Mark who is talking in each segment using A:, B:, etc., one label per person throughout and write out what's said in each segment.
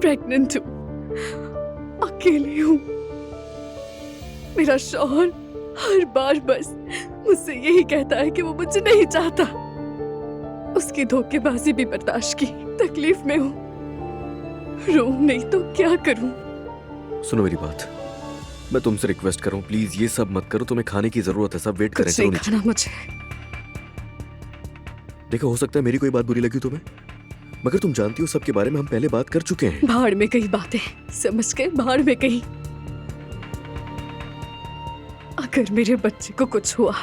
A: Pregnant हूँ, अकेली हूँ। मेरा शौहर हर बार बस मुझसे यही कहता है कि वो मुझे नहीं चाहता। उसकी धोखेबाजी भी बर्दाश्त की, तकलीफ में हूँ। रो नहीं तो क्या करूँ?
B: सुनो मेरी बात, मैं तुमसे रिक्वेस्ट कर रहा हूँ, प्लीज ये सब मत करो। तुम्हें खाने की जरूरत है, सब वेट करें।
A: कुछ
B: चलो
A: नहीं
B: नीचे।
A: खाना मुझे।
B: देखो, हो सकता है मेरी कोई बात बुरी लगी तुम्हें, मगर तुम जानती हो सबके बारे में हम पहले बात कर चुके हैं।
A: भाड़ में कई बातें, समझ गए? भाड़ में कहीं। अगर मेरे बच्चे को कुछ हुआ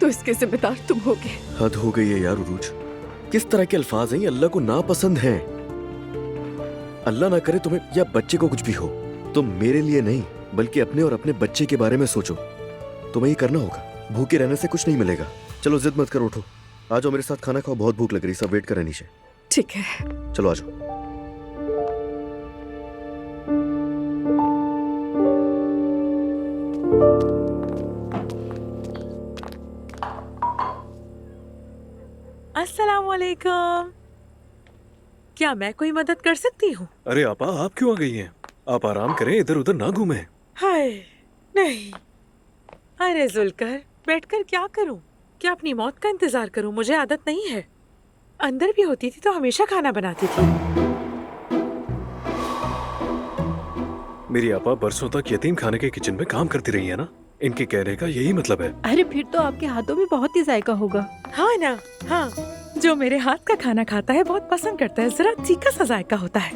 A: तो इसके जिम्मेदार तुम होगे।
B: हद हो गई है यार उरूज, किस तरह के अल्फाज हैं ये? अल्लाह को नापसंद हैं। अल्लाह ना करे तुम्हें या बच्चे को कुछ भी हो, तुम मेरे लिए नहीं बल्कि अपने और अपने बच्चे के बारे में सोचो। तुम्हें ये करना होगा, भूखे रहने से कुछ नहीं मिलेगा। चलो जिद मत करो, उठो, आ जाओ मेरे साथ, खाना खाओ, बहुत भूख लग रही, सब वेट करें नीचे।
A: ठीक है।
B: चलो आ जाओ।
C: अस्सलामुअलैकुम। क्या मैं कोई मदद कर सकती हूँ?
D: अरे आपा, आप क्यों आ गई हैं? आप आराम करें, इधर उधर ना घूमें।
C: हाय नहीं। अरे जुलकर, बैठकर क्या करूँ? क्या अपनी मौत का इंतजार करूँ? मुझे आदत नहीं है। अंदर भी होती थी तो हमेशा खाना बनाती थी।
D: मेरी आपा बरसों तक यतीम खाने के किचन में काम करती रही है ना, इनके कहने का यही मतलब है।
E: अरे फिर तो आपके हाथों में बहुत ही जायका होगा।
C: हाँ ना, हाँ। जो मेरे हाथ का खाना खाता है बहुत पसंद करता है, जरा तीखा सा जायका होता है।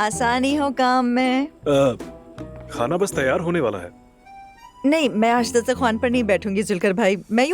F: आसानी हो काम में।
D: खाना बस तैयार होने वाला है।
F: नहीं, मैं आज दस्तरखान पर नहीं बैठूंगी जुलकर भाई। मैं यूँ